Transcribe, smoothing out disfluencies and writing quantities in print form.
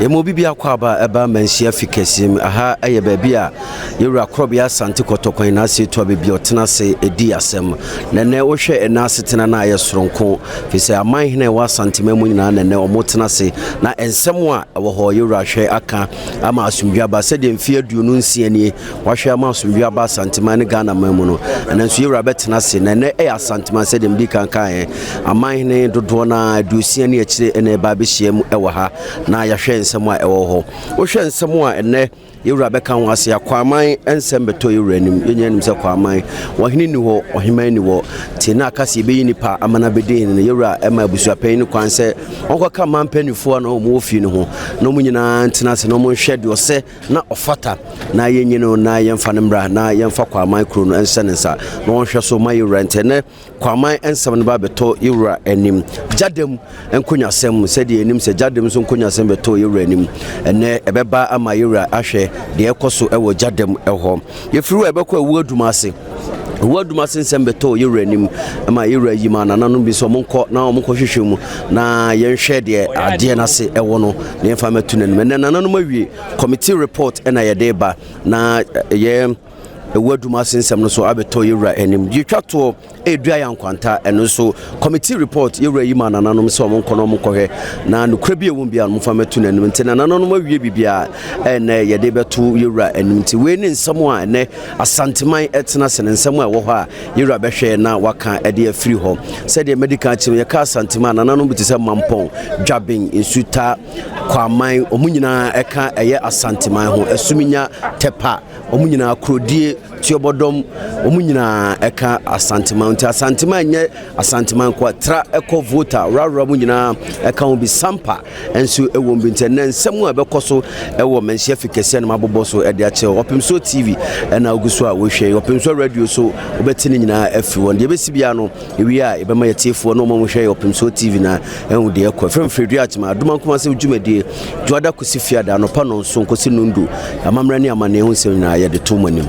Emo bibia kwaba eba mansia fikesim aha eye babia yewura krobia Asante kotokwan na se to bibia otena se edi asem nene wo hwe ena setena na aye soronko fise amanhene wa Asanteman mu nyina nene omotena se na ensem a wo ho yewura hwe aka ama asumdwa ba se de mfie aduonu nsia nie wa hwe ama asumdwa ba Asanteman Ghana mamu no enenso yewura betena se nene Asanteman se de mdi kankan amanhene dodo na aduosia ne akire ene ba be hia mu ewo ha na ya hwe ensem a ewo ho wo hwe ensem a ene yewura beka wase ya Kwamang ensem beto yewura nim yenyanim se Kwamang wahini ni ho oheman ni wo tina akase be yinipa amana bedin ne yewura ema abusua pan ni kwan se onkoka mampanifo na omo ofi ni ho no munyina ntena se no mo hwe de ose na ofata na yenyino na yemfa ne mra na yemfa Kwamang kro no ense nsa no hwe so ma yewura ntene Kwamang ensem ne ba beto yewura enim Gyadam enkonya sem se de enim se Gyadam so enkonya sem beto yewura enim ene ebeba ama yewura ahwe de ekoso ewo Gyadam eho yefiri ebekọ Awua Dumase Awua Dumase nsem beto yewura enim ama yewura yima na nanom bi so monko na monko hwehwemu na yenhwe de ade na se ewo no na yemfa metu nanim ene nanom awie committee report ena ye deba na ye Awua Dumase nsem no so abeto yewura enim yitwato Duayaw Nkwanta eno so committee report yewura yima na nanom so monko no monko hwe na nokra bi ewon bia no mfa metu nanim ntina nanom awie bibia ene ye de beto yewura enim nti we ni nsem a ene Asanteman etena se nsem a wo ho a yewura behwe na waka ede afiri ho se de medical team ye ka Asanteman na nanom bi se mampon dwabin insuta Kwamang omunyina eka eye Asanteman ho asuminya tepa omunyina krodie tiobodom omunyina eka Asanteman nti Asanteman nye Asanteman kwa tra eko voter rara munyina eka ho bi sampa enso ewo mbi ntene nsemu abekoso ewo menhia fikese na maboboso ede ache Opemsuo TV na oguso a wo hwe Opemsuo radio so obetini nyina afi won de besi bia no ewi a ebema yetiefo no mo hwe Opemsuo TV na ehu de ekọ fremfredu achima aduma kuma se dwumade dwada kosifia da no pa no so nkosi nundu amamra ne amane ehu se nyina ye de to manim